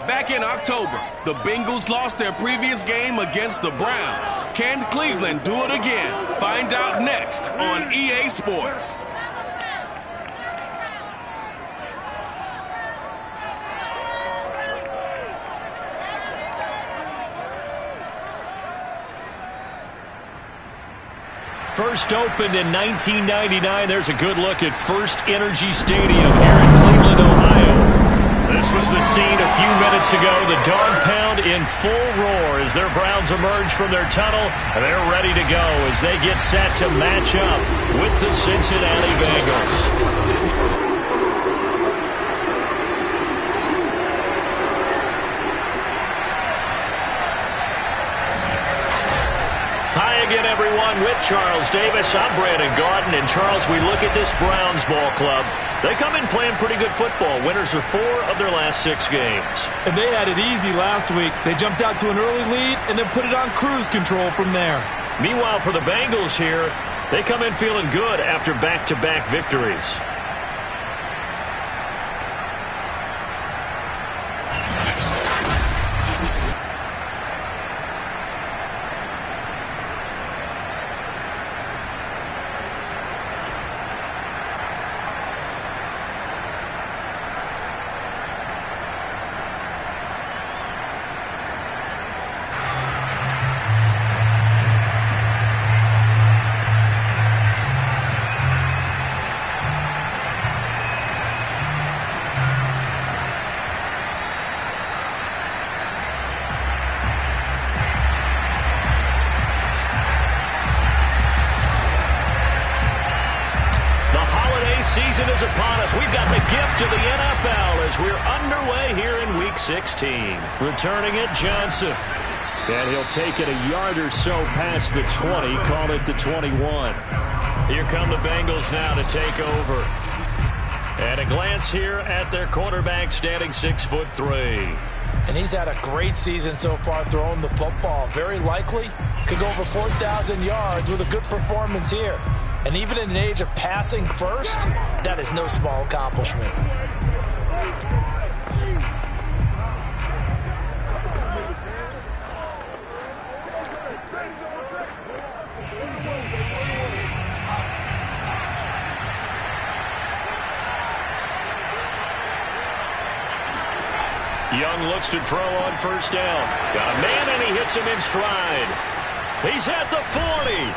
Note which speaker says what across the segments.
Speaker 1: Back in October, the Bengals lost their previous game against the Browns. Can Cleveland do it again? Find out next on EA Sports.
Speaker 2: First opened in 1999. There's a good look at First Energy Stadium here in Cleveland, Ohio. This was the scene a few minutes ago. The Dawg Pound in full roar as their Browns emerge from their tunnel. And they're ready to go as they get set to match up with the Cincinnati Bengals. Again, everyone, with Charles Davis, I'm Brandon Gaudin. And Charles, we look at this Browns ball club. They come in playing pretty good football. Winners of 4 of their last 6 games.
Speaker 3: And they had it easy last week. They jumped out to an early lead and then put it on cruise control from there.
Speaker 2: Meanwhile, for the Bengals here, they come in feeling good after back-to-back victories. Season is upon us. We've got the gift of the NFL as we're underway here in Week 16. Returning it, Johnson. And he'll take it a yard or so past the 20, call it the 21. Here come the Bengals now to take over. And a glance here at their quarterback standing 6'3".
Speaker 4: And he's had a great season so far throwing the football. Very likely could go over 4,000 yards with a good performance here. And even in an age of passing first, that is no small accomplishment.
Speaker 2: Young looks to throw on first down. Got a man and he hits him in stride. He's at the 40.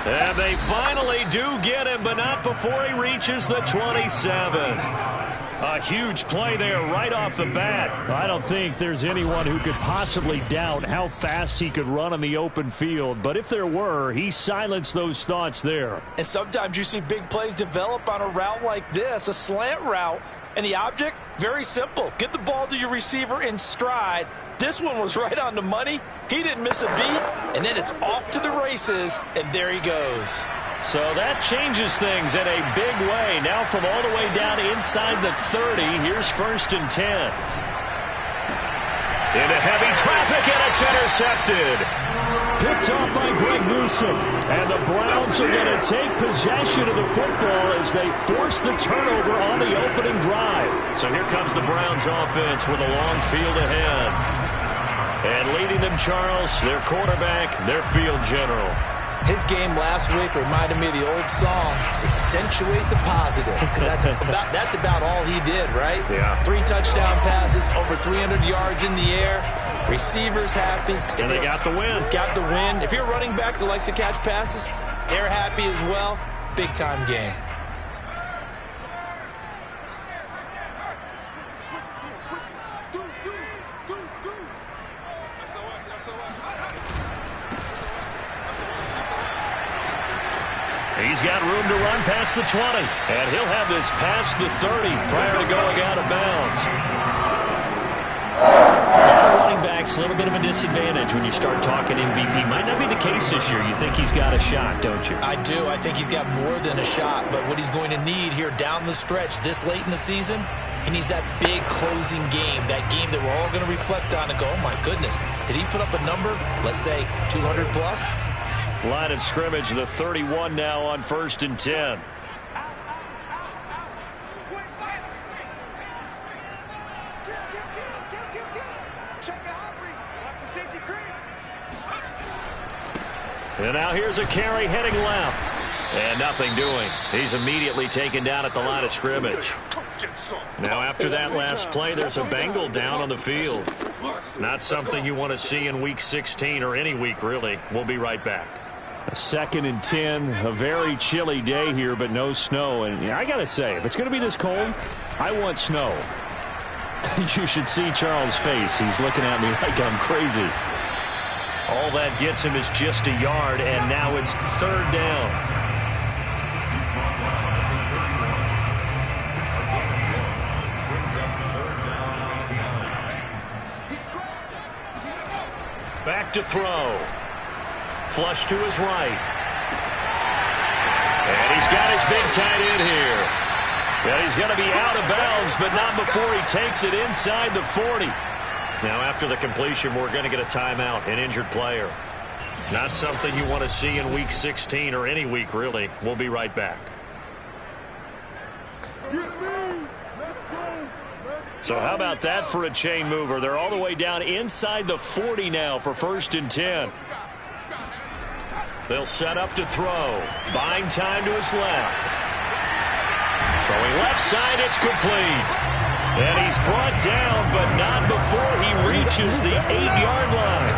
Speaker 2: And they finally do get him, but not before he reaches the 27. A huge play there right off the bat. I don't think there's anyone who could possibly doubt how fast he could run on the open field. But if there were, he silenced those thoughts there.
Speaker 4: And sometimes you see big plays develop on a route like this, a slant route. And the object, very simple. Get the ball to your receiver in stride. This one was right on the money. He didn't miss a beat, and then it's off to the races, and there he goes.
Speaker 2: So that changes things in a big way. Now from all the way down inside the 30, here's 1st and 10. Into heavy traffic, and it's intercepted. Picked off by Greg Newsome. And the Browns are going to take possession of the football as they force the turnover on the opening drive. So here comes the Browns offense with a long field ahead. And leading them, Charles, their quarterback, their field general.
Speaker 4: His game last week reminded me of the old song, Accentuate the Positive. Because that's about all he did, right?
Speaker 2: Yeah.
Speaker 4: 3 touchdown passes, over 300 yards in the air. Receivers happy.
Speaker 2: And they got the win.
Speaker 4: Got the win. If you're a running back that likes to catch passes, they're happy as well. Big-time game.
Speaker 2: He's got room to run past the 20. And he'll have this past the 30 prior to going out of bounds. Running back's a little bit of a disadvantage when you start talking MVP. Might not be the case this year. You think he's got a shot, don't you?
Speaker 4: I do. I think he's got more than a shot. But what he's going to need here down the stretch this late in the season, he needs that big closing game. That game that we're all going to reflect on and go, oh, my goodness. Did he put up a number, let's say, 200 plus?
Speaker 2: Line of scrimmage, the 31 now on 1st and 10. And now here's a carry heading left. And nothing doing. He's immediately taken down at the line of scrimmage. Now after that last play, there's a Bengal down on the field. Not something you want to see in Week 16 or any week, really. We'll be right back. A 2nd and 10, a very chilly day here, but no snow. And I got to say, if it's going to be this cold, I want snow. You should see Charles' face. He's looking at me like I'm crazy. All that gets him is just a yard, and now it's 3rd down. Back to throw. Flush to his right. And he's got his big tight end here. And he's going to be out of bounds, but not before he takes it inside the 40. Now after the completion, we're going to get a timeout, an injured player. Not something you want to see in Week 16 or any week, really. We'll be right back. So how about that for a chain mover? They're all the way down inside the 40 now for 1st and 10. They'll set up to throw. Buying time to his left. Throwing left side, it's complete. And he's brought down, but not before he reaches the 8-yard line.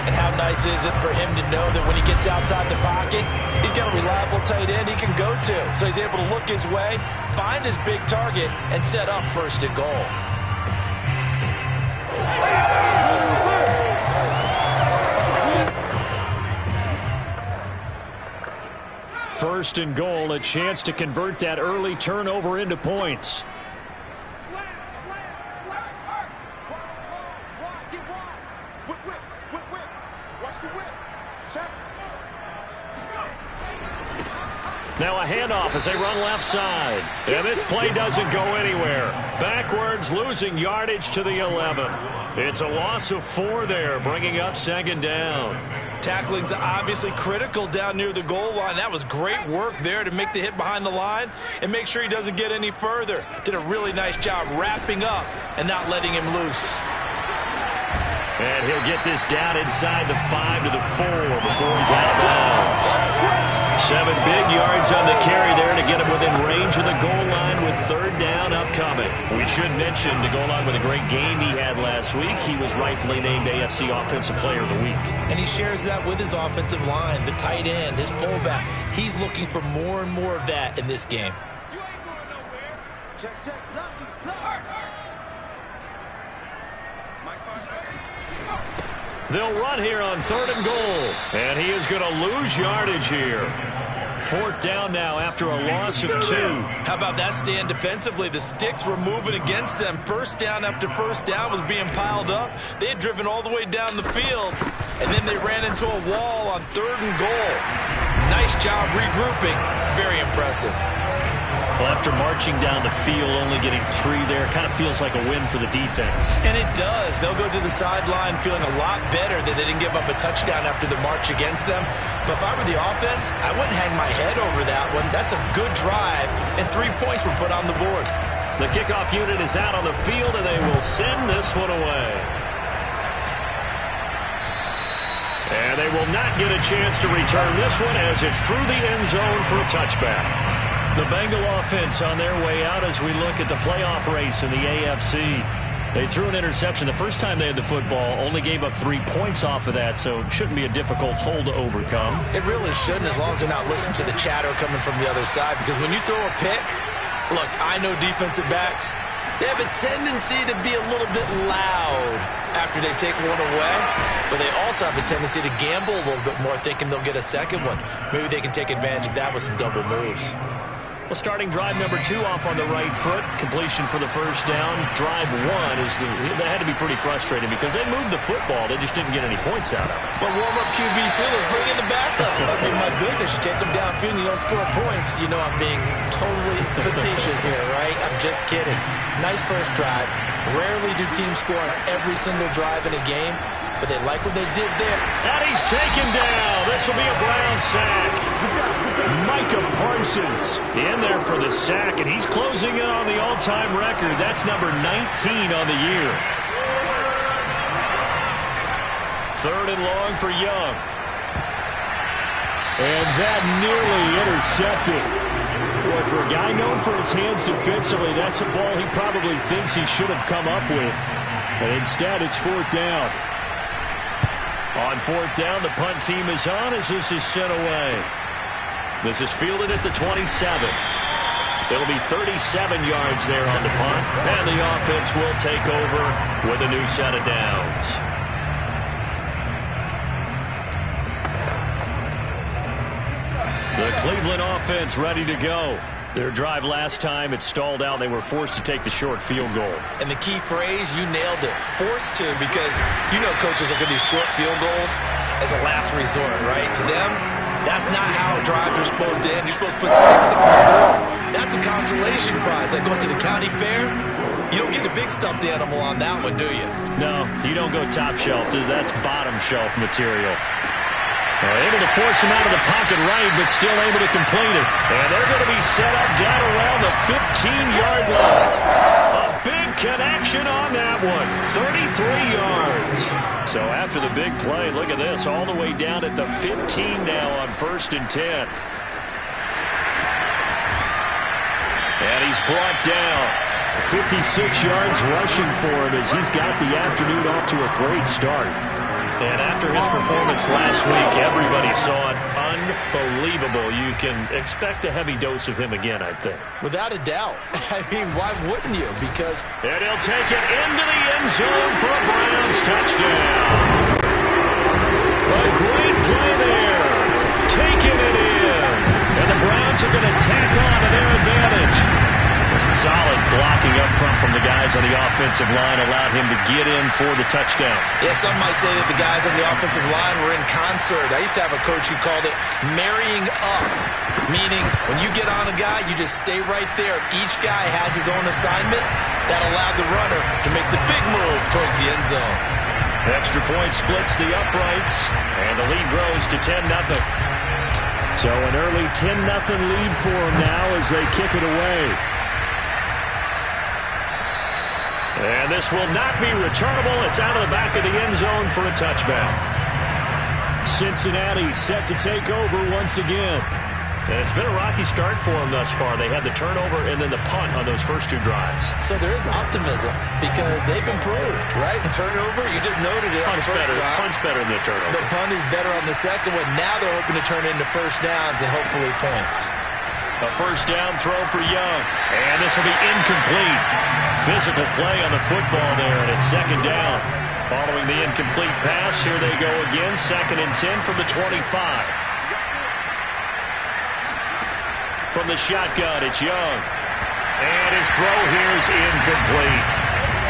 Speaker 4: And how nice is it for him to know that when he gets outside the pocket, he's got a reliable tight end he can go to. So he's able to look his way, find his big target, and set up 1st and goal.
Speaker 2: First and goal, a chance to convert that early turnover into points. Now a handoff as they run left side. And this play doesn't go anywhere. Backwards, losing yardage to the 11. It's a loss of 4 there, bringing up 2nd down.
Speaker 3: Tackling's obviously critical down near the goal line. That was great work there to make the hit behind the line and make sure he doesn't get any further. Did a really nice job wrapping up and not letting him loose.
Speaker 2: And he'll get this down inside the 5 to the 4 before he's out of bounds. 7 big yards on the carry there to get him within range of the goal line with 3rd down upcoming. We should mention to go along with a great game he had last week. He was rightfully named AFC Offensive Player of the Week.
Speaker 3: And he shares that with his offensive line, the tight end, his fullback. He's looking for more and more of that in this game.
Speaker 5: You ain't going nowhere. Check, check.
Speaker 2: They'll run here on 3rd and goal. And he is going to lose yardage here. 4th down now after a loss of 2.
Speaker 3: How about that stand defensively? The sticks were moving against them. 1st down after 1st down was being piled up. They had driven all the way down the field, and then they ran into a wall on 3rd and goal. Nice job regrouping. Very impressive.
Speaker 2: Well, after marching down the field, only getting 3 there, kind of feels like a win for the defense.
Speaker 3: And it does. They'll go to the sideline feeling a lot better that they didn't give up a touchdown after the march against them. But if I were the offense, I wouldn't hang my head over that one. That's a good drive, and 3 points were put on the board.
Speaker 2: The kickoff unit is out on the field, and they will send this one away. And they will not get a chance to return this one as it's through the end zone for a touchback. The Bengal offense on their way out as we look at the playoff race in the AFC. They threw an interception the first time they had the football, only gave up 3 points off of that, so it shouldn't be a difficult hole to overcome.
Speaker 3: It really shouldn't, as long as they're not listening to the chatter coming from the other side, because when you throw a pick, look, I know defensive backs, they have a tendency to be a little bit loud after they take one away, but they also have a tendency to gamble a little bit more, thinking they'll get a second one. Maybe they can take advantage of that with some double moves.
Speaker 2: Well, starting drive number 2 off on the right foot. Completion for the 1st down. Drive 1 is that had to be pretty frustrating because they moved the football. They just didn't get any points out of it.
Speaker 3: But warm-up QB2, let's bring in the backup. I mean, my goodness, you take them downfield and you don't score points. You know I'm being totally facetious here, right? I'm just kidding. Nice first drive. Rarely do teams score on every single drive in a game. but they like what they did there.
Speaker 2: And he's taken down. This will be a Brown sack. Micah Parsons in there for the sack, and he's closing in on the all-time record. That's number 19 on the year. 3rd and long for Young. And that nearly intercepted. Boy, for a guy known for his hands defensively, that's a ball he probably thinks he should have come up with. And instead, it's 4th down. On 4th down, the punt team is on as this is sent away. This is fielded at the 27. It'll be 37 yards there on the punt. And the offense will take over with a new set of downs. The Cleveland offense ready to go. Their drive last time, it stalled out. They were forced to take the short field goal.
Speaker 3: And the key phrase, you nailed it. Forced to, because you know coaches look at these short field goals as a last resort, right? To them, that's not how drives are supposed to end. You're supposed to put 6 on the board. That's a consolation prize. Like going to the county fair, you don't get the big stuffed animal on that one, do you?
Speaker 2: No, you don't go top shelf. That's bottom shelf material. Able to force him out of the pocket right, but still able to complete it. And they're going to be set up down around the 15-yard line. A big connection on that one. 33 yards. So after the big play, look at this, all the way down at the 15 now on 1st and 10. And he's brought down. 56 yards rushing for him as he's got the afternoon off to a great start. And after his performance last week, everybody saw it. Unbelievable. You can expect a heavy dose of him again, I think.
Speaker 3: Without a doubt. I mean, why wouldn't you? Because...
Speaker 2: And he'll take it into the end zone for a Browns touchdown. A great play there. Taking it in. And the Browns are going to tack on to their advantage. A solid blocking up front from the guys on the offensive line allowed him to get in for the touchdown.
Speaker 3: Yeah, some might say that the guys on the offensive line were in concert. I used to have a coach who called it marrying up, meaning when you get on a guy, you just stay right there. Each guy has his own assignment that allowed the runner to make the big move towards the end zone.
Speaker 2: Extra point splits the uprights, and the lead grows to 10-0. So an early 10-0 lead for them now as they kick it away. And this will not be returnable. It's out of the back of the end zone for a touchback. Cincinnati set to take over once again. And it's been a rocky start for them thus far. They had the turnover and then the punt on those first 2 drives.
Speaker 3: So there is optimism because they've improved, right? Turnover, you just noted it.
Speaker 2: Punt's better than the turnover.
Speaker 3: The punt is better on the second one. Now they're hoping to turn into first downs and hopefully points.
Speaker 2: A first down throw for Young. And this will be incomplete. Physical play on the football there, and it's 2nd down. Following the incomplete pass, here they go again. 2nd and 10 from the 25. From the shotgun, it's Young. And his throw here is incomplete.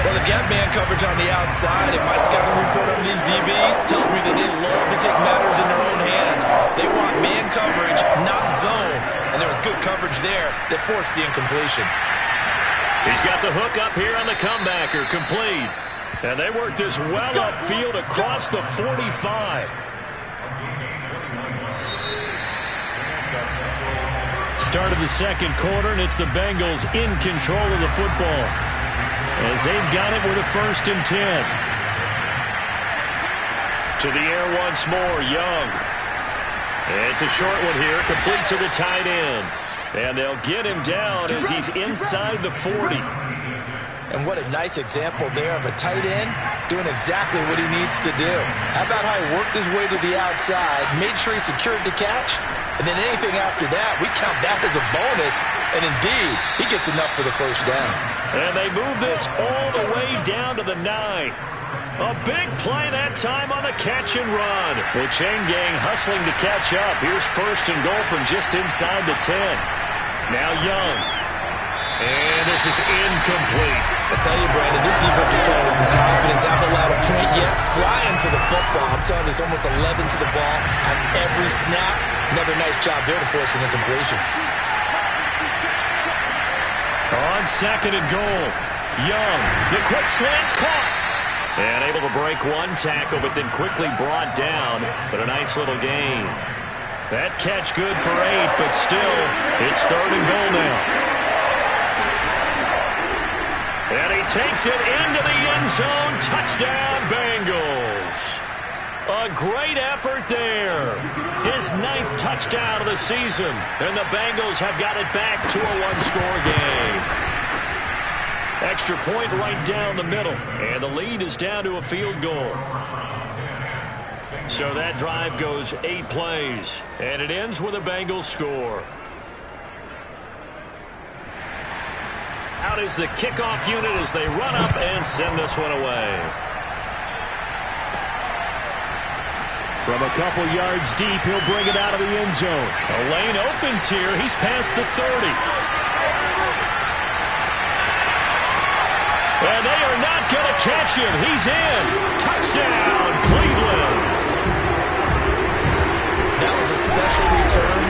Speaker 3: Well, they've got man coverage on the outside, and my scouting report on these DBs tells me that they love to take matters in their own hands. They want man coverage, not zone. And there was good coverage there that forced the incompletion.
Speaker 2: He's got the hook up here on the comebacker, complete. And they work this well upfield across the 45. Start of the 2nd quarter, and it's the Bengals in control of the football as they've got it with a 1st and 10. To the air once more, Young. It's a short one here, complete to the tight end. And they'll get him down as he's inside the 40.
Speaker 3: And what a nice example there of a tight end doing exactly what he needs to do. How about how he worked his way to the outside, made sure he secured the catch, and then anything after that, we count that as a bonus. And indeed, he gets enough for the first down.
Speaker 2: And they move this all the way down to the 9. A big play that time on the catch and run. The chain gang hustling to catch up. Here's 1st and goal from just inside the 10. Now Young. And this is incomplete.
Speaker 3: I tell you, Brandon, this defense is playing with some confidence. Haven't allowed a point yet. Flying to the football. I'm telling you, it's almost 11 to the ball on every snap. Another nice job there to force an incompletion.
Speaker 2: On 2nd and goal. Young. The quick slant caught. And able to break one tackle, but then quickly brought down. But a nice little gain. That catch good for 8, but still, it's 3rd and goal now. And he takes it into the end zone. Touchdown, Bengals. A great effort there. His 9th touchdown of the season. And the Bengals have got it back to a one-score game. Extra point right down the middle. And the lead is down to a field goal. So that drive goes 8 plays. And it ends with a Bengals score. Out is the kickoff unit as they run up and send this one away. From a couple yards deep, he'll bring it out of the end zone. A lane opens here. He's past the 30. And they are not going to catch him. He's in. Touchdown, Cleveland.
Speaker 3: That was a special return,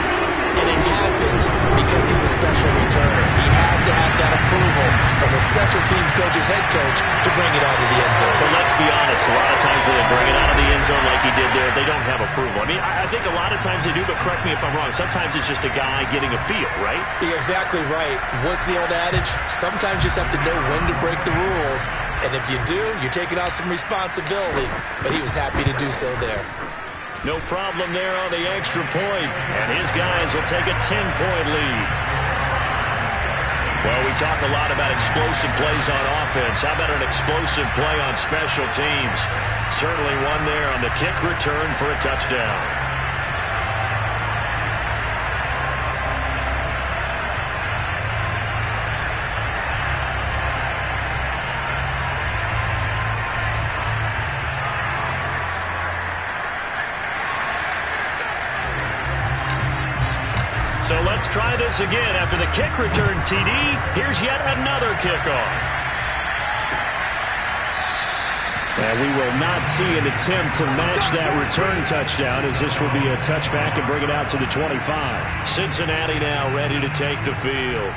Speaker 3: and it happened because he's a special returner. He has to have that approval from the special teams coach's head coach to bring it out of the end zone.
Speaker 2: But let's be honest, a lot of times when they bring it out of the end zone like he did there, they don't have approval. I mean, I think a lot of times they do, but correct me if I'm wrong. Sometimes it's just a guy getting a feel, right?
Speaker 3: You're exactly right. What's the old adage? Sometimes you just have to know when to break the rules, and if you do, you're taking on some responsibility. But he was happy to do so there.
Speaker 2: No problem there on the extra point. And his guys will take a 10-point lead. Well, we talk a lot about explosive plays on offense. How about an explosive play on special teams? Certainly one there on the kick return for a touchdown. So let's try this again. After the kick return, TD, here's yet another kickoff. And we will not see an attempt to match that return touchdown, as this will be a touchback and bring it out to the 25. Cincinnati now ready to take the field.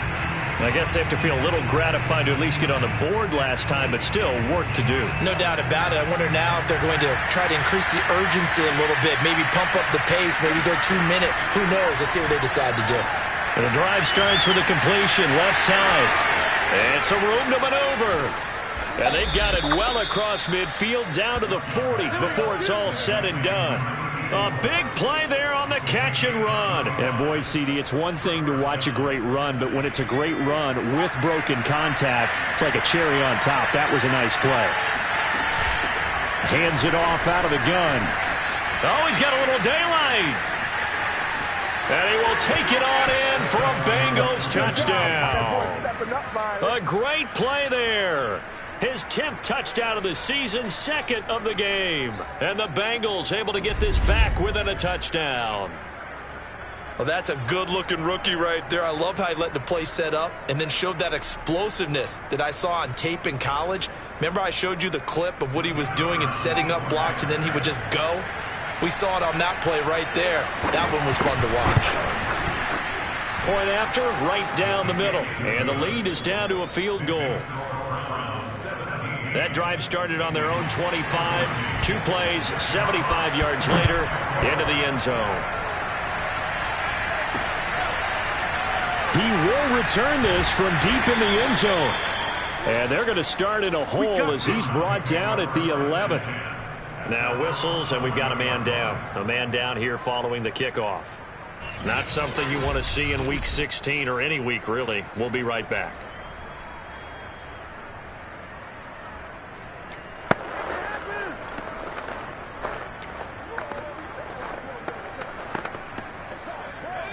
Speaker 2: I guess they have to feel a little gratified to at least get on the board last time, but still work to do.
Speaker 3: No doubt about it. I wonder now if they're going to try to increase the urgency a little bit, maybe pump up the pace, maybe go 2-minute. Who knows? Let's see what they decide to do.
Speaker 2: And the drive starts with a completion left side. And some room to maneuver. And they've got it well across midfield down to the 40 before it's all said and done. A big play there on the catch and run. And boy, CD, it's one thing to watch a great run, but when it's a great run with broken contact, it's like a cherry on top. That was a nice play. Hands it off out of the gun. Oh, he's got a little daylight. And he will take it on in for a Bengals touchdown. A great play there. His 10th touchdown of the season, 2nd of the game. And the Bengals able to get this back within a touchdown.
Speaker 3: Well, that's a good-looking rookie right there. I love how he let the play set up and then showed that explosiveness that I saw on tape in college. Remember I showed you the clip of what he was doing and setting up blocks, and then he would just go? We saw it on that play right there. That one was fun to watch.
Speaker 2: Point after, right down the middle. And the lead is down to a field goal. That drive started on their own 25. 2 plays, 75 yards later, into the end zone. He will return this from deep in the end zone. And they're going to start in a hole as he's brought down at the 11. Now whistles, and we've got a man down. A man down here following the kickoff. Not something you want to see in Week 16 or any week, really. We'll be right back.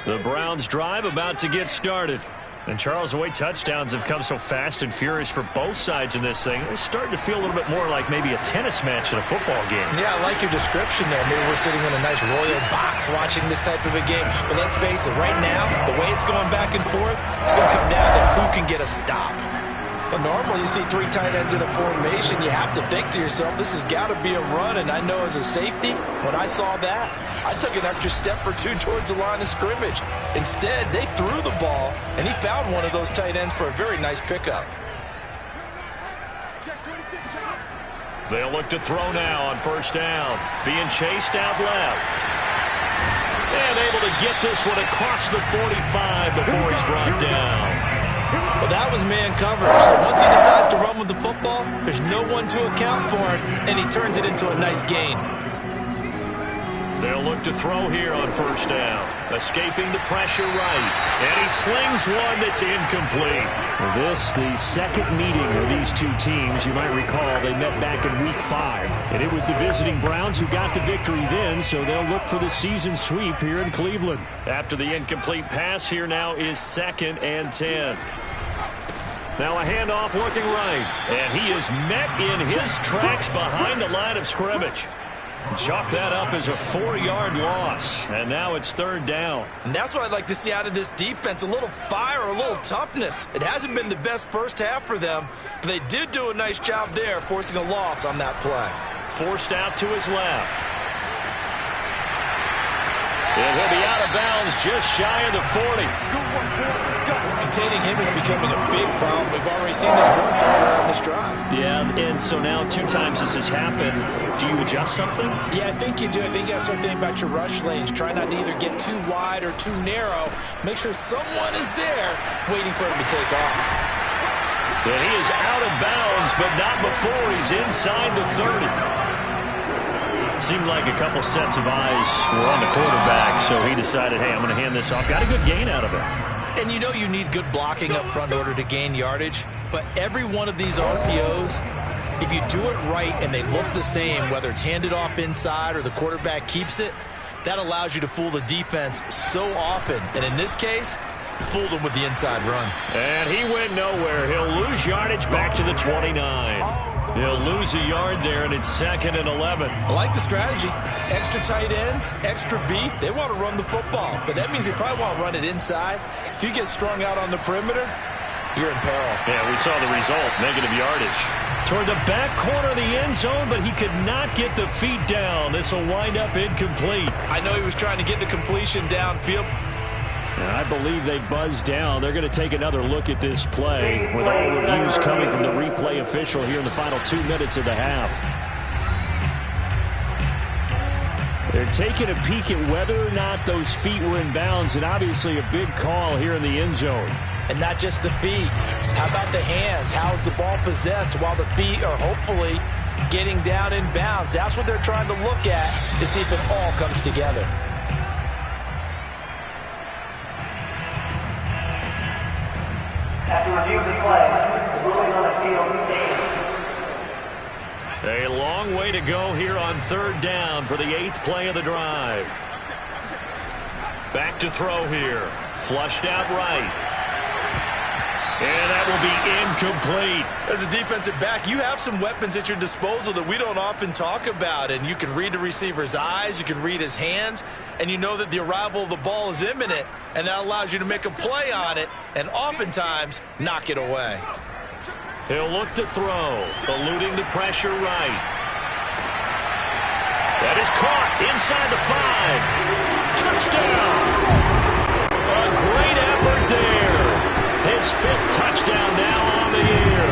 Speaker 2: The Browns drive about to get started. And Charles, the way touchdowns have come so fast and furious for both sides in this thing, it's starting to feel a little bit more like maybe a tennis match in a football game.
Speaker 3: Yeah, I like your description there. Maybe we're sitting in a nice royal box watching this type of a game. But let's face it, right now, the way it's going back and forth, it's going to come down to who can get a stop.
Speaker 4: Well, normally you see 3 tight ends in a formation. You have to think to yourself, this has got to be a run. And I know as a safety, when I saw that, I took an extra step or 2 towards the line of scrimmage. Instead, they threw the ball, and he found one of those tight ends for a very nice pickup.
Speaker 2: They'll look to throw now on first down. Being chased out left. And able to get this one across the 45 before he's brought down.
Speaker 3: Well, that was man coverage. So once he decides to run with the football, there's no one to account for it, and he turns it into a nice gain.
Speaker 2: They'll look to throw here on first down. Escaping the pressure right. And he slings one that's incomplete.
Speaker 6: Well, this, the second meeting of these two teams. You might recall they met back in Week 5. And it was the visiting Browns who got the victory then, so they'll look for the season sweep here in Cleveland.
Speaker 2: After the incomplete pass, here now is 2nd and 10. Now a handoff looking right. And he is met in his tracks behind the line of scrimmage. Chalk that up as a 4-yard loss, and now it's 3rd down.
Speaker 3: And that's what I'd like to see out of this defense, a little fire, a little toughness. It hasn't been the best first half for them, but they did do a nice job there, forcing a loss on that play.
Speaker 2: Forced out to his left. And he'll be out of bounds just shy of the 40.
Speaker 3: Containing him is becoming a big problem. We've already seen this once earlier on this drive.
Speaker 6: Yeah, and so now 2 times this has happened. Do you adjust something?
Speaker 3: Yeah, I think you do. I think you got to start thinking about your rush lanes. Try not to either get too wide or too narrow. Make sure someone is there waiting for him to take off.
Speaker 2: And he is out of bounds, but not before he's inside the 30. Seemed like a couple sets of eyes were on the quarterback, so he decided, hey, I'm going to hand this off. Got a good gain out of it.
Speaker 3: And you know you need good blocking up front in order to gain yardage, but every one of these RPOs, if you do it right and they look the same, whether it's handed off inside or the quarterback keeps it, that allows you to fool the defense so often. And in this case, fooled him with the inside run.
Speaker 2: And he went nowhere. He'll lose yardage back to the 29. They'll lose a yard there, and it's 2nd and 11.
Speaker 3: I like the strategy. Extra tight ends, extra beef. They want to run the football, but that means they probably want to run it inside. If you get strung out on the perimeter, you're in peril.
Speaker 2: Yeah, we saw the result, negative yardage. Toward the back corner of the end zone, but he could not get the feet down. This will wind up incomplete.
Speaker 3: I know he was trying to get the completion downfield.
Speaker 6: And I believe they buzzed down. They're going to take another look at this play with all reviews coming from the replay official here in the final 2 minutes of the half. They're taking a peek at whether or not those feet were in bounds, and obviously a big call here in the end zone.
Speaker 3: And not just the feet. How about the hands? How's the ball possessed while the feet are hopefully getting down in bounds? That's what they're trying to look at to see if it all comes together.
Speaker 7: After review of the play, the ruling on the field stands.
Speaker 2: A long way to go here on 3rd down for the 8th play of the drive. Back to throw here. Flushed out right. And that will be incomplete.
Speaker 3: As a defensive back, you have some weapons at your disposal that we don't often talk about. And you can read the receiver's eyes, you can read his hands, and you know that the arrival of the ball is imminent. And that allows you to make a play on it and oftentimes knock it away.
Speaker 2: He'll look to throw, eluding the pressure right. That is caught inside the 5. Touchdown! A great effort there. His 5th touchdown now on the year.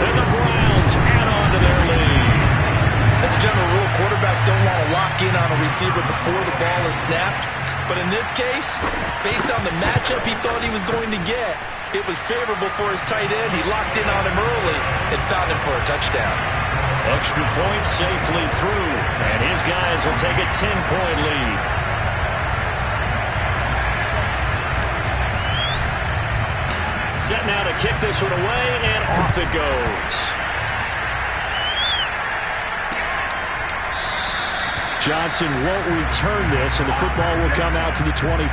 Speaker 2: And the Browns add on to their lead.
Speaker 3: As a general rule, quarterbacks don't want to lock in on a receiver before the ball is snapped. But in this case, based on the matchup he thought he was going to get, it was favorable for his tight end. He locked in on him early and found him for a touchdown.
Speaker 2: Extra point safely through, and his guys will take a 10-point lead. Set now to kick this one away, and off it goes.
Speaker 6: Johnson won't return this, and the football will come out to the 25.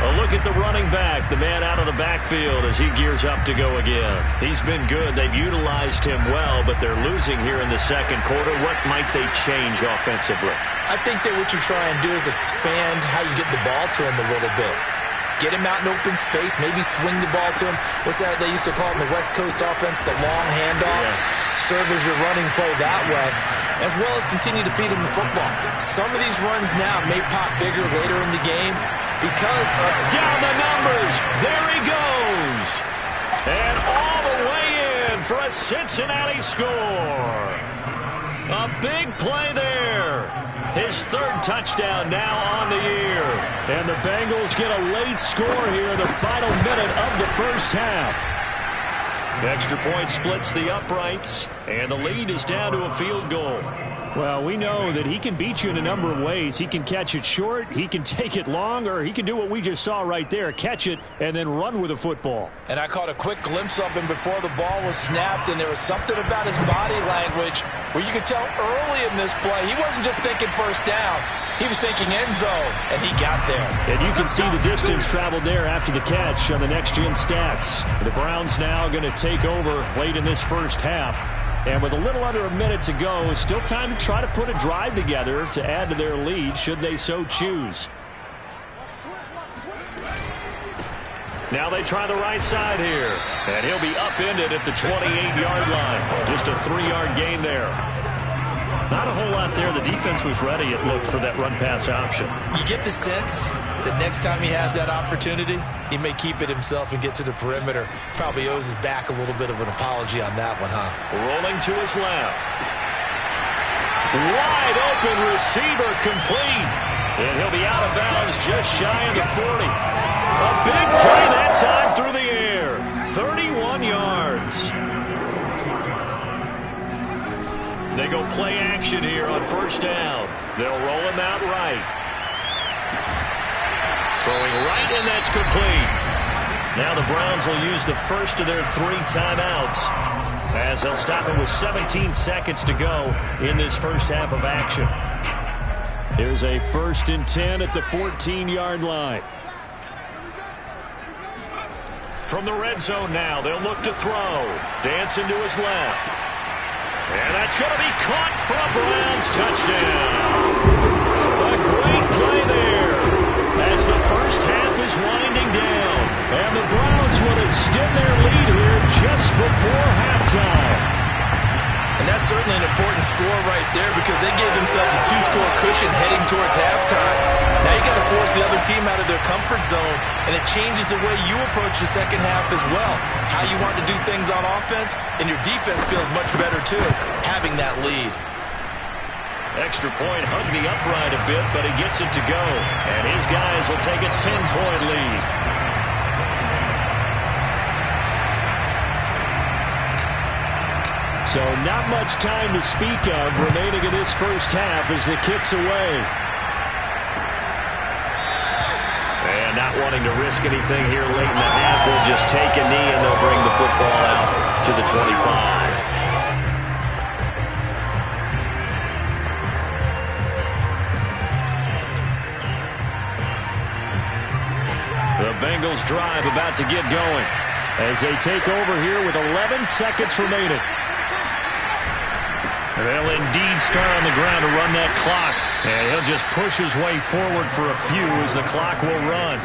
Speaker 2: A look at the running back, the man out of the backfield as he gears up to go again. He's been good. They've utilized him well, but they're losing here in the 2nd quarter. What might they change offensively?
Speaker 3: I think that what you try and do is expand how you get the ball to him a little bit. Get him out in open space, maybe swing the ball to him. What's that they used to call it in the West Coast offense, the long handoff? Yeah. Serve as your running play that way, as well as continue to feed him the football. Some of these runs now may pop bigger later in the game because of
Speaker 2: down the numbers. There he goes. And all the way in for a Cincinnati score. A big play there. His third touchdown now on the year.
Speaker 6: And the Bengals get a late score here in the final minute of the first half.
Speaker 2: Extra point splits the uprights, and the lead is down to a field goal.
Speaker 6: Well, we know that he can beat you in a number of ways. He can catch it short, he can take it long, or he can do what we just saw right there, catch it and then run with the football.
Speaker 4: And I caught a quick glimpse of him before the ball was snapped, and there was something about his body language where you could tell early in this play he wasn't just thinking first down. He was thinking end zone, and he got there.
Speaker 6: And you can see the distance traveled there after the catch on the next-gen stats. The Browns now going to take over late in this first half. And with a little under a minute to go, still time to try to put a drive together to add to their lead should they so choose.
Speaker 2: Now they try the right side here. And he'll be upended at the 28-yard line. Just a 3-yard gain there. Not a whole lot there. The defense was ready, it looked, for that run-pass option.
Speaker 3: You get the sense that next time he has that opportunity, he may keep it himself and get to the perimeter. Probably owes his back a little bit of an apology on that one, huh?
Speaker 2: Rolling to his left. Wide open receiver complete. And he'll be out of bounds just shy of the 40. A big play that time through the air. 31 yards. They go play action here on first down. They'll roll him out right. Throwing right, and that's complete. Now the Browns will use the first of their 3 timeouts as they'll stop it with 17 seconds to go in this first half of action.
Speaker 6: Here's a 1st and 10 at the 14-yard line.
Speaker 2: From the red zone now, they'll look to throw. Dancing to his left. And that's going to be caught for a Browns touchdown. A great play there as the first half is winding down. And the Browns will extend their lead here just before halftime.
Speaker 3: And that's certainly an important score right there because they gave themselves a 2-score cushion heading towards halftime. Now you got to force the other team out of their comfort zone, and it changes the way you approach the second half as well. How you want to do things on offense, and your defense feels much better too, having that lead.
Speaker 2: Extra point hugged the upright a bit, but he gets it to go. And his guys will take a 10-point lead.
Speaker 6: So not much time to speak of remaining in this first half as the kick's away.
Speaker 2: And not wanting to risk anything here late in the half, will just take a knee and they'll bring the football out to the 25. The Bengals drive about to get going
Speaker 6: as they take over here with 11 seconds remaining.
Speaker 2: They'll indeed start on the ground to run that clock. And he'll just push his way forward for a few as the clock will run.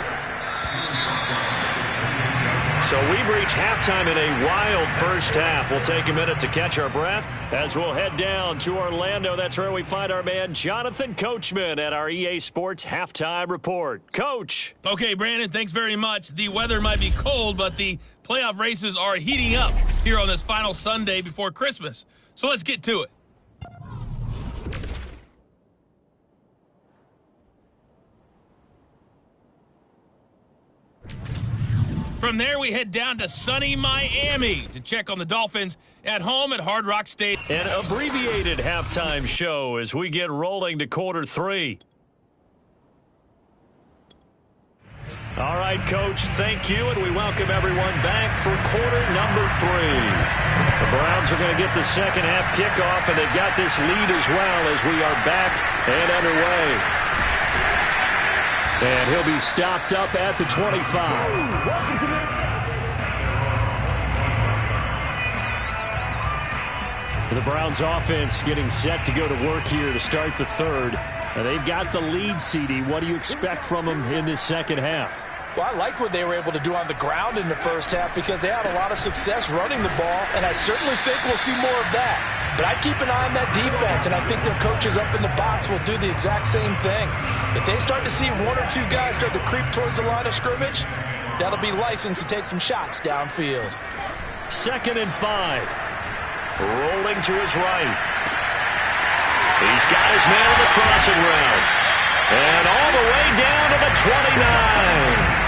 Speaker 2: So we've reached halftime in a wild first half. We'll take a minute to catch our breath as we'll head down to Orlando. That's where we find our man Jonathan Coachman at our EA Sports Halftime Report. Coach.
Speaker 8: Okay, Brandon, thanks very much. The weather might be cold, but the playoff races are heating up here on this final Sunday before Christmas. So let's get to it. From there, we head down to sunny Miami to check on the Dolphins at home at Hard Rock Stadium.
Speaker 2: An abbreviated halftime show as we get rolling to quarter 3. All right, Coach, thank you, and we welcome everyone back for quarter number 3. The Browns are going to get the second half kickoff, and they've got this lead as well as we are back and underway.
Speaker 6: And he'll be stopped up at the 25. The Browns offense getting set to go to work here to start the third. And they've got the lead, CD. What do you expect from them in this second half?
Speaker 4: Well, I like what they were able to do on the ground in the first half because they had a lot of success running the ball, and I certainly think we'll see more of that. But I'd keep an eye on that defense, and I think their coaches up in the box will do the exact same thing. If they start to see 1 or 2 guys start to creep towards the line of scrimmage, that'll be licensed to take some shots downfield.
Speaker 2: 2nd and 5. Rolling to his right. He's got his man on the crossing route. And all the way down to the 29.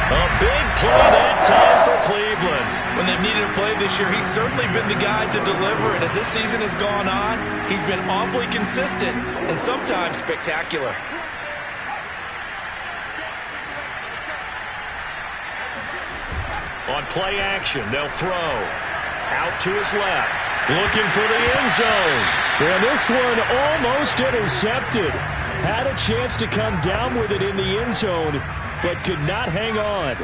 Speaker 2: A big play that time for Cleveland.
Speaker 3: When they've needed a play this year, he's certainly been the guy to deliver it. As this season has gone on, he's been awfully consistent and sometimes spectacular.
Speaker 2: On play action, they'll throw. Out to his left. Looking for the end zone.
Speaker 6: And this one almost intercepted. Had a chance to come down with it in the end zone, but could not hang on.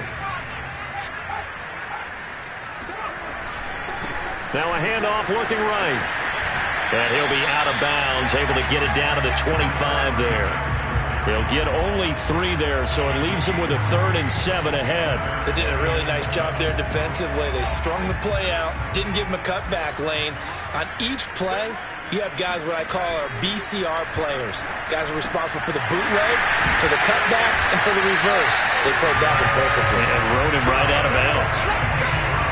Speaker 2: Now a handoff looking right. And he'll be out of bounds, able to get it down to the 25 there. They'll get only 3 there, so it leaves them with a 3rd and 7 ahead.
Speaker 3: They did a really nice job there defensively. They strung the play out, didn't give him a cutback lane. On each play, you have guys what I call our BCR players. Guys are responsible for the bootleg, for the cutback, and for the reverse. They played that one perfectly.
Speaker 2: And rode him right out of bounds.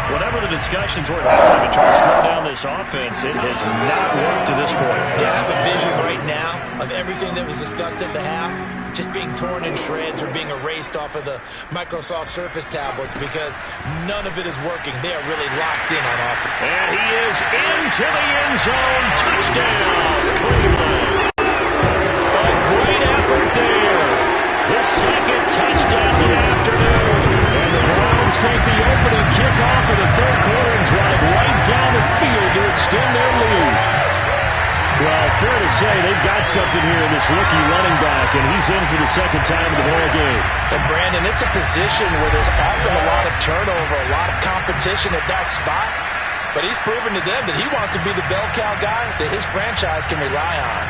Speaker 2: Whatever the discussions were at halftime to try to slow down this offense, it has not worked to this point.
Speaker 3: Yeah, I have a vision right now of everything that was discussed at the half just being torn in shreds or being erased off of the Microsoft Surface tablets because none of it is working. They are really locked in on offense.
Speaker 2: And he is into the end zone. Touchdown, Cleveland. A great effort there. The second touchdown of the afternoon.
Speaker 6: And the Browns take the opening kickoff of the 3rd quarter and drive right down the field to extend their lead. Well, fair to say they've got something here in this rookie running back, and he's in for the 2nd time in the ball game.
Speaker 4: And Brandon, it's a position where there's often a lot of turnover, a lot of competition at that spot. But he's proven to them that he wants to be the bell cow guy that his franchise can rely on.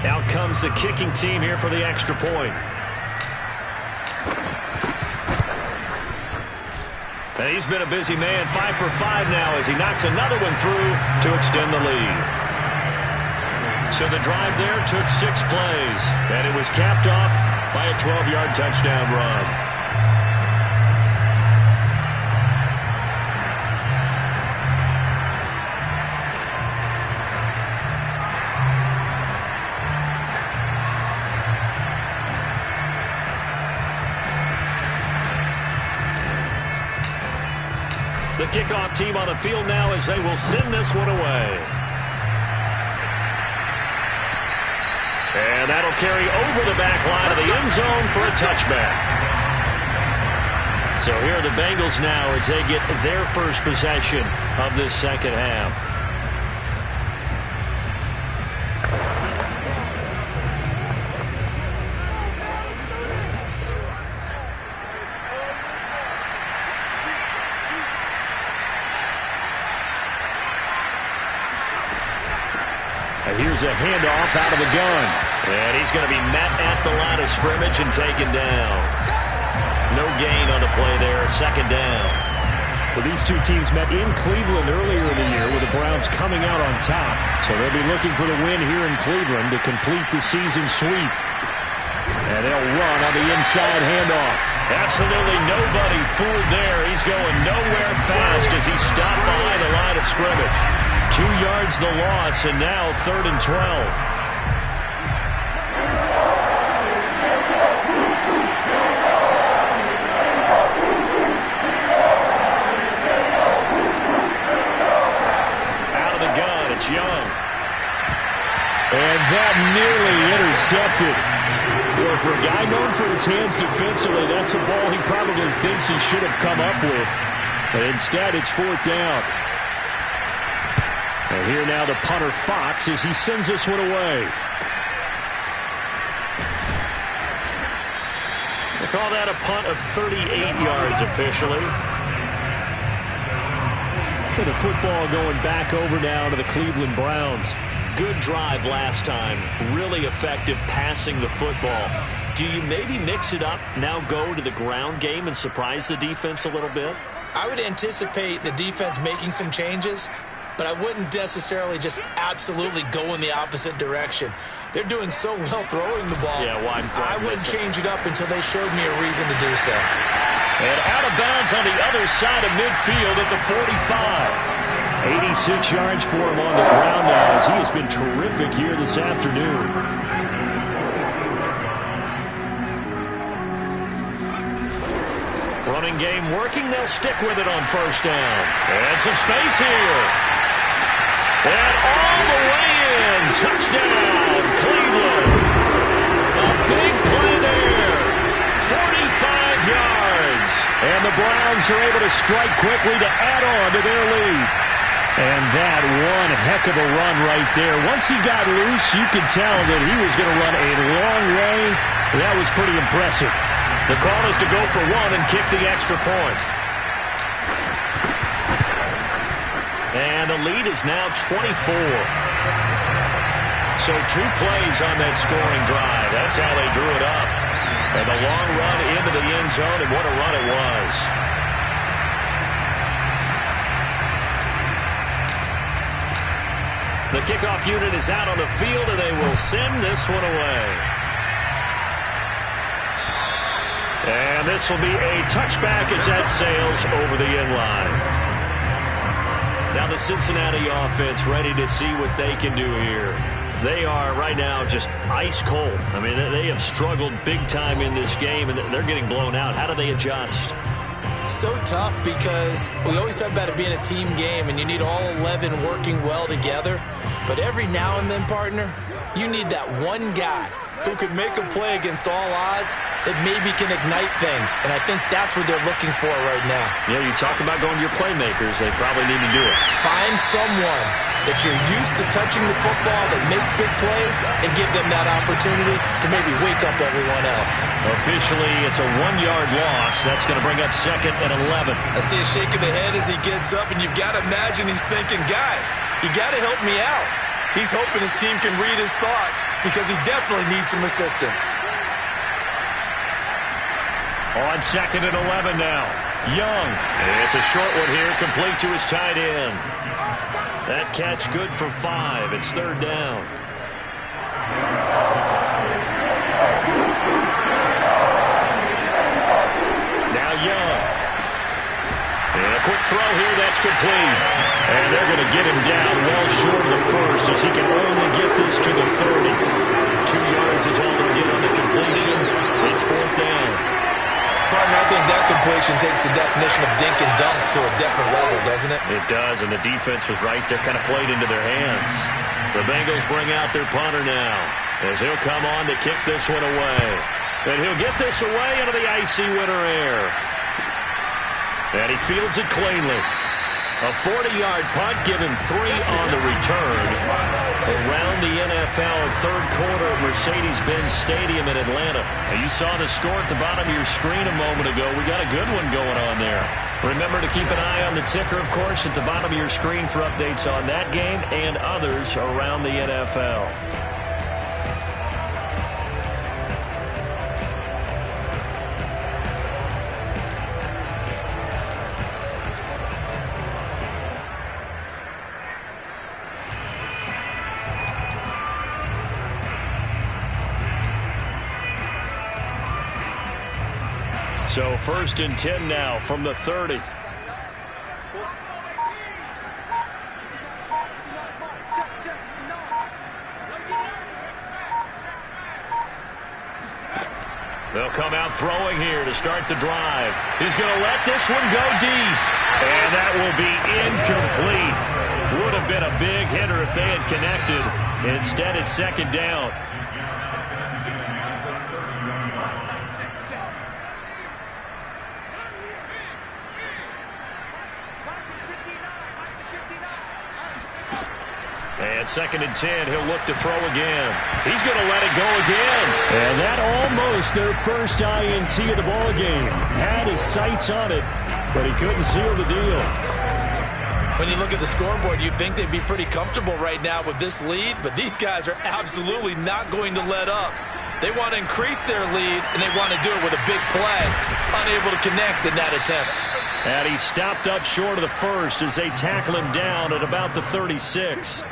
Speaker 2: Out comes the kicking team here for the extra point. And he's been a busy man, 5 for 5 now as he knocks another one through to extend the lead. So the drive there took 6 plays, and it was capped off by a 12-yard touchdown run. The kickoff team on the field now as they will send this one away. And that'll carry over the back line of the end zone for a touchback. So here are the Bengals now as they get their first possession of this second half. Here's a handoff out of the gun. And he's going to be met at the line of scrimmage and taken down. No gain on the play there, 2nd down.
Speaker 6: Well, these two teams met in Cleveland earlier in the year with the Browns coming out on top. So they'll be looking for the win here in Cleveland to complete the season sweep. And they'll run on the inside handoff.
Speaker 2: Absolutely nobody fooled there. He's going nowhere fast as he stopped by the line of scrimmage. 2 yards the loss, and now 3rd and 12. Out of the gun, it's Young.
Speaker 6: And that nearly intercepted. Well, for a guy known for his hands defensively, that's a ball he probably thinks he should have come up with. But instead, it's 4th down. And here now the punter Fox as he sends this one away.
Speaker 2: They call that a punt of 38 yards officially.
Speaker 6: With the football going back over now to the Cleveland Browns.
Speaker 2: Good drive last time. Really effective passing the football. Do you maybe mix it up, now go to the ground game and surprise the defense a little bit?
Speaker 3: I would anticipate the defense making some changes. but I wouldn't necessarily just absolutely go in the opposite direction. They're doing so well throwing the ball.
Speaker 2: Yeah, why
Speaker 3: I wouldn't change it up until they showed me a reason to do so.
Speaker 2: And out of bounds on the other side of midfield at the 45.
Speaker 6: 86 yards for him on the ground now as he has been terrific here this afternoon.
Speaker 2: Running game working. They'll stick with it on first down. And some space here. And all the way in. Touchdown, Cleveland. A big play there. 45 yards. And the Browns are able to strike quickly to add on to their lead. And that one heck of a run right there. Once he got loose, you could tell that he was going to run a long way. That was pretty impressive. The call is to go for one and kick the extra point. And the lead is now 24. So 2 plays on that scoring drive. That's how they drew it up. And the long run into the end zone, and what a run it was. The kickoff unit is out on the field, and they will send this one away. And this will be a touchback as that sails over the end line. Now the Cincinnati offense ready to see what they can do here. They are right now just ice cold. I mean, they have struggled big time in this game, and they're getting blown out. How do they adjust?
Speaker 3: So tough because we always talk about it being a team game, and you need all 11 working well together. But every now and then, partner, you need that one guy who could make a play against all odds that maybe can ignite things. And I think that's what they're looking for right now.
Speaker 2: Yeah, you talk about going to your playmakers. They probably need to do it.
Speaker 3: Find someone that you're used to touching the football that makes big plays and give them that opportunity to maybe wake up everyone else.
Speaker 2: Officially, it's a 1-yard loss. That's going to bring up 2nd and 11.
Speaker 3: I see a shake of the head as he gets up, and you've got to imagine he's thinking, guys, you got to help me out. He's hoping his team can read his thoughts because he definitely needs some assistance.
Speaker 2: On 2nd and 11 now. Young. It's a short one here, complete to his tight end. That catch good for 5. It's 3rd down. Now Young. And a quick throw here, that's complete. And they're going to get him down well short of the first as he can only get this to the 30. 2 yards is all they'll get on the completion. It's 4th down.
Speaker 3: Partner, I think that completion takes the definition of dink and dunk to a different level, doesn't it?
Speaker 2: It does, and the defense was right there, kind of played into their hands. The Bengals bring out their punter now as he'll come on to kick this one away. And he'll get this away into the icy winter air. And he fields it cleanly. A 40-yard punt, given 3 on the return. Around the NFL, 3rd quarter at Mercedes-Benz Stadium in Atlanta. And you saw the score at the bottom of your screen a moment ago. We got a good one going on there. Remember to keep an eye on the ticker, of course, at the bottom of your screen for updates on that game and others around the NFL. So 1st and 10 now from the 30. They'll come out throwing here to start the drive. He's going to let this one go deep. And that will be incomplete. Would have been a big hitter if they had connected. Instead, it's 2nd down. And 2nd and 10, he'll look to throw again. He's going to let it go again.
Speaker 6: And that almost their first INT of the ball game. Had his sights on it, but he couldn't seal the deal.
Speaker 3: When you look at the scoreboard, you'd think they'd be pretty comfortable right now with this lead, but these guys are absolutely not going to let up. They want to increase their lead, and they want to do it with a big play. Unable to connect in that attempt.
Speaker 2: And he stopped up short of the first as they tackle him down at about the 36.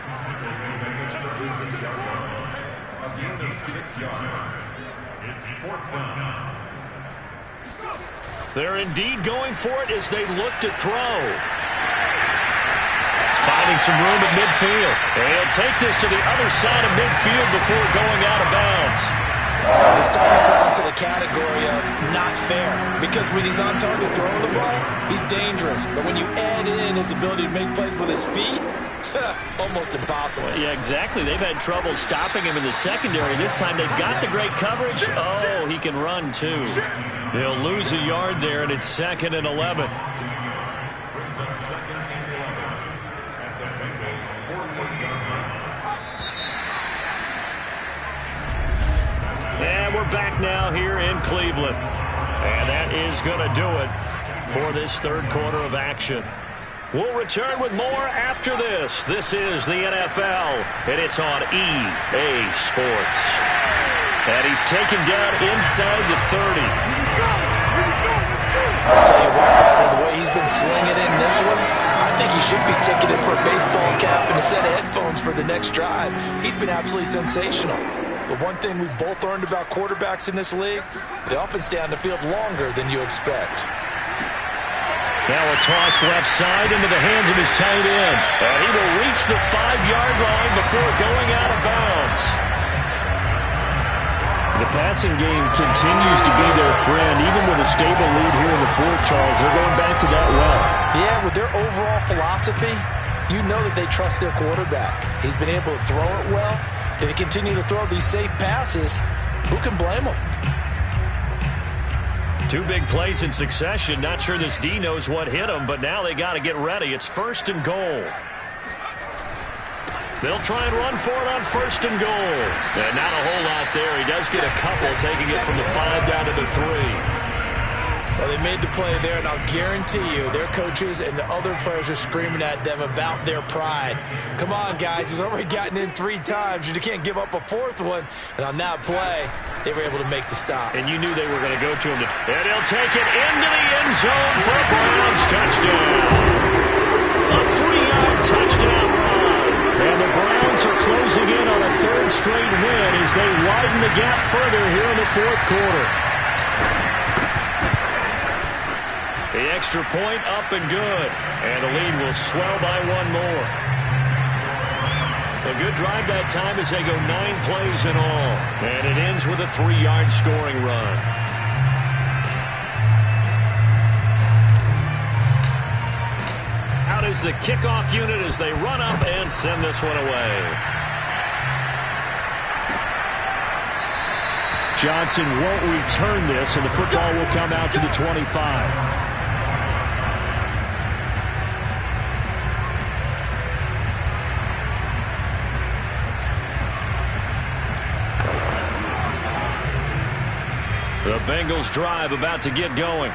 Speaker 2: They're indeed going for it as they look to throw. Finding some room at midfield. And he'll take this to the other side of midfield before going out of bounds.
Speaker 3: He's starting to fall into the category of not fair, because when he's on target throwing the ball, he's dangerous. But when you add in his ability to make plays with his feet, almost impossible.
Speaker 2: Yeah, exactly. They've had trouble stopping him in the secondary. This time they've got the great coverage. Oh, he can run too. They'll lose a yard there, and it's 2nd and 11. And we're back now here in Cleveland. And that is going to do it for this third quarter of action. We'll return with more after this. This is the NFL, and it's on EA Sports. And he's taken down inside the 30.
Speaker 3: I'll tell you what, Ryder, the way he's been slinging in this one, I think he should be ticketed for a baseball cap and a set of headphones for the next drive. He's been absolutely sensational. But one thing we've both learned about quarterbacks in this league, they often stay on the field longer than you expect.
Speaker 2: Now a toss left side into the hands of his tight end. And he will reach the 5-yard line before going out of bounds.
Speaker 6: The passing game continues to be their friend. Even with a stable lead here in the fourth, Charles, they're going back to that well.
Speaker 3: Yeah, with their overall philosophy, you know that they trust their quarterback. He's been able to throw it well. If they continue to throw these safe passes, who can blame them?
Speaker 2: 2 big plays in succession. Not sure this D knows what hit him, but now they got to get ready. It's 1st and goal. They'll try and run for it on 1st and goal. And not a whole lot there. He does get a couple, taking it from the 5 down to the 3.
Speaker 3: Well, they made the play there, and I'll guarantee you their coaches and the other players are screaming at them about their pride. Come on, guys. He's already gotten in 3 times. You can't give up a 4th one. And on that play, they were able to make the stop.
Speaker 2: And you knew they were going to go to him. And he'll take it into the end zone for a Browns touchdown. A 3-yard touchdown run. And the Browns are closing in on a 3rd straight win as they widen the gap further here in the 4th quarter. The extra point up and good. And the lead will swell by 1 more. A good drive that time as they go 9 plays in all. And it ends with a 3-yard scoring run. Out is the kickoff unit as they run up and send this one away.
Speaker 6: Johnson won't return this, and the football will come out to the 25.
Speaker 2: The Bengals drive about to get going.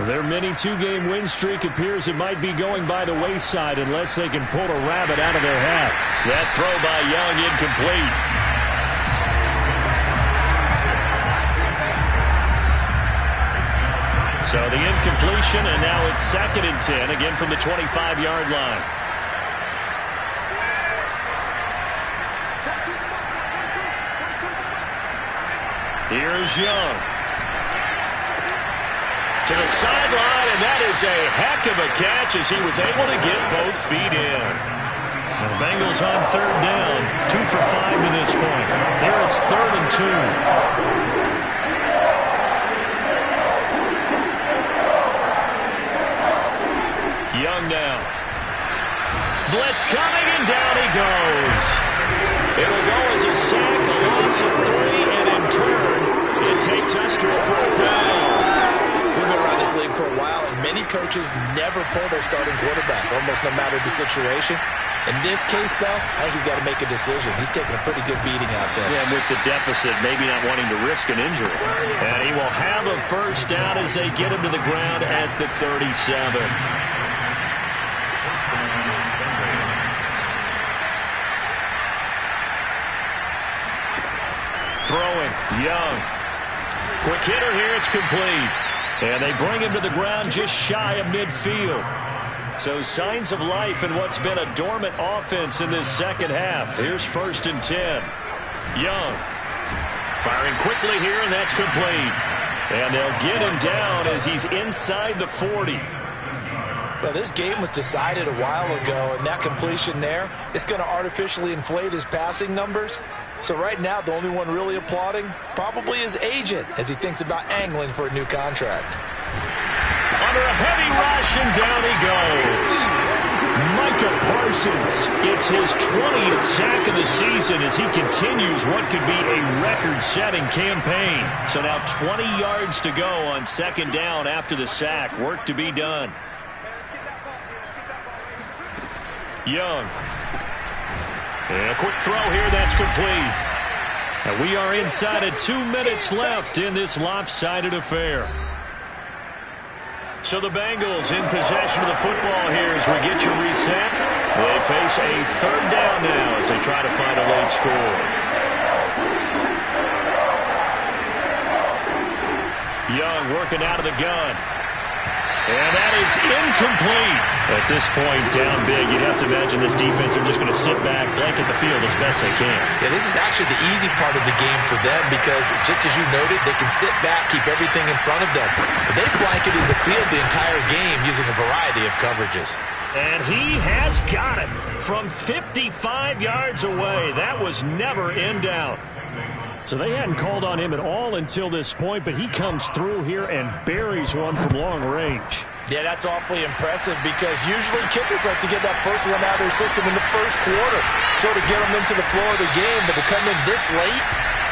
Speaker 6: Their mini 2-game win streak appears it might be going by the wayside unless they can pull a rabbit out of their hat.
Speaker 2: That throw by Young incomplete. So the incompletion, and now it's 2nd and 10, again from the 25-yard line. Here's Young. To the sideline, and that is a heck of a catch as he was able to get both feet in. And the Bengals on 3rd down, 2 for 5 to this point. There it's 3rd and 2. Young now. Blitz coming, and down he goes. It'll go as a sack, a loss of 3, and in turn, it takes us to a 4th down.
Speaker 3: We've been around this league for a while, and many coaches never pull their starting quarterback, almost no matter the situation. In this case, though, I think he's got to make a decision. He's taking a pretty good beating out there.
Speaker 2: Yeah, with the deficit, maybe not wanting to risk an injury. And he will have a 1st down as they get him to the ground at the 37. Throwing, Young. Quick hitter here, it's complete.
Speaker 6: And they bring him to the ground just shy of midfield. So signs of life in what's been a dormant offense in this second half. Here's 1st and 10. Young firing quickly here, and that's complete. And they'll get him down as he's inside the 40.
Speaker 4: Well, this game was decided a while ago, and that completion there is going to artificially inflate his passing numbers. So right now, the only one really applauding probably his agent as he thinks about angling for a new contract.
Speaker 2: Under a heavy rush, and down he goes.
Speaker 6: Micah Parsons, it's his 20th sack of the season as he continues what could be a record-setting campaign. So now 20 yards to go on 2nd down after the sack. Work to be done. Young. And a quick throw here, that's complete. And we are inside of 2 minutes left in this lopsided affair. So the Bengals in possession of the football here as we get you reset. They face a 3rd down now as they try to find a late score. Young working out of the gun. And that is incomplete. At this point, down big, you'd have to imagine this defense are just going to sit back, blanket the field as best they can.
Speaker 3: Yeah, this is actually the easy part of the game for them because, just as you noted, they can sit back, keep everything in front of them. But they've blanketed the field the entire game using a variety of coverages.
Speaker 2: And he has got it from 55 yards away. That was never in doubt.
Speaker 6: So they hadn't called on him at all until this point, but he comes through here and buries one from long range.
Speaker 4: Yeah, that's awfully impressive because usually kickers like to get that first one out of their system in the first quarter. So to get them into the flow of the game, but to come in this late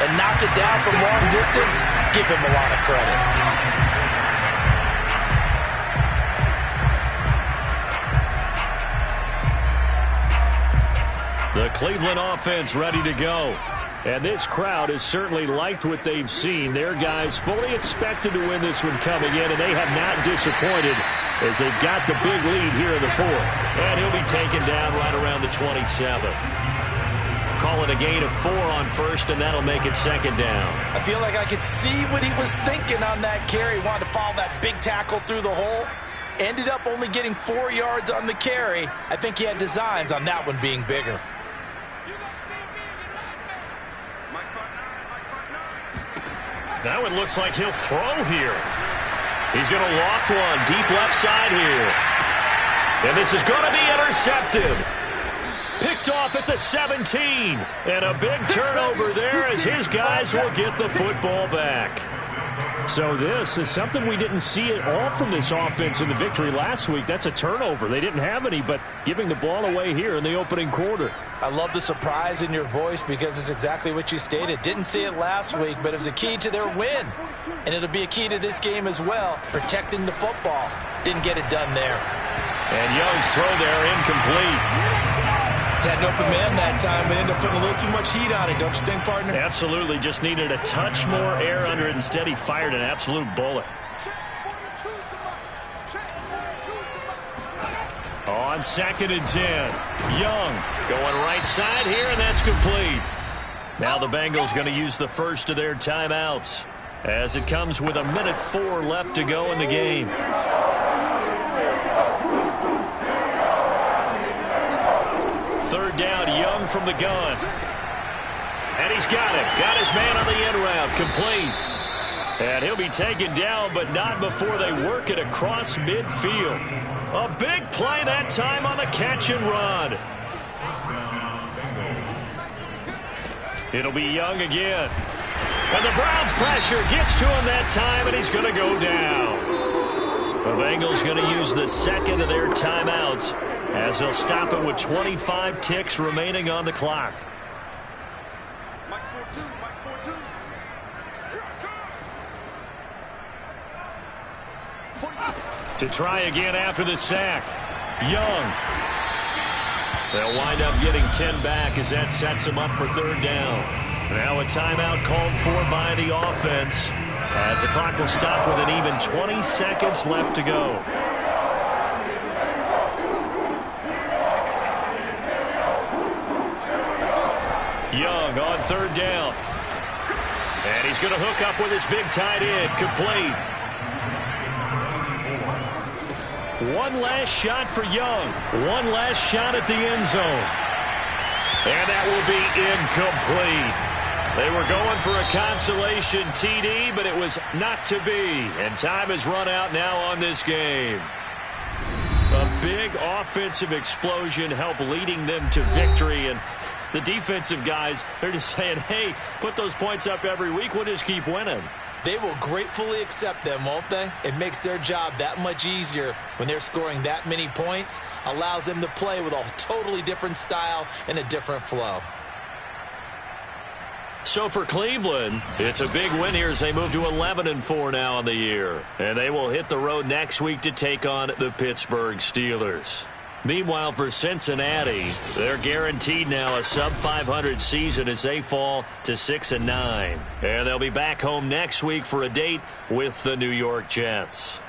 Speaker 4: and knock it down from long distance, give him a lot of credit.
Speaker 6: The Cleveland offense ready to go. And this crowd has certainly liked what they've seen. Their guys fully expected to win this one coming in, and they have not disappointed as they've got the big lead here in the 4th.
Speaker 2: And he'll be taken down right around the 27. Call it a gain of 4 on 1st, and that'll make it 2nd down.
Speaker 4: I feel like I could see what he was thinking on that carry. Wanted to follow that big tackle through the hole. Ended up only getting 4 yards on the carry. I think he had designs on that one being bigger.
Speaker 2: Now it looks like he'll throw here. He's going to loft one deep left side here. And this is going to be intercepted. Picked off at the 17. And a big turnover there as his guys will get the football back.
Speaker 6: So this is something we didn't see at all from this offense in the victory last week. That's a turnover. They didn't have any, but giving the ball away here in the opening quarter.
Speaker 4: I love the surprise in your voice because it's exactly what you stated. Didn't see it last week, but it was a key to their win. And it'll be a key to this game as well, protecting the football. Didn't get it done there.
Speaker 2: And Young's throw there incomplete.
Speaker 3: Had an open man that time, but ended up putting a little too much heat on it, don't you think, partner?
Speaker 2: Absolutely. Just needed a touch more air under it. Instead, he fired an absolute bullet. On 2nd and 10. Young going right side here, and that's complete. Now the Bengals going to use the first of their timeouts as it comes with 1:04 left to go in the game. Third down, Young from the gun. And he's got it. Got his man on the end route. Complete. And he'll be taken down, but not before they work it across midfield. A big play that time on the catch and run. It'll be Young again. And the Browns pressure gets to him that time, and he's going to go down. The Bengals going to use the second of their timeouts as they'll stop it with 25 ticks remaining on the clock. To try again after the sack. Young. They'll wind up getting 10 back as that sets them up for third down. Now a timeout called for by the offense as the clock will stop with an even 20 seconds left to go. Young on third down. And he's going to hook up with his big tight end. Complete. One last shot for Young. One last shot at the end zone. And that will be incomplete. They were going for a consolation TD, but it was not to be. And time has run out now on this game. A big offensive explosion helped leading them to victory. And the defensive guys, they're just saying, hey, put those points up every week. We'll just keep winning.
Speaker 3: They will gratefully accept them, won't they? It makes their job that much easier when they're scoring that many points. Allows them to play with a totally different style and a different flow.
Speaker 2: So for Cleveland, it's a big win here as they move to 11-4 now on the year. And they will hit the road next week to take on the Pittsburgh Steelers. Meanwhile, for Cincinnati, they're guaranteed now a sub-500 season as they fall to 6-9. And they'll be back home next week for a date with the New York Jets.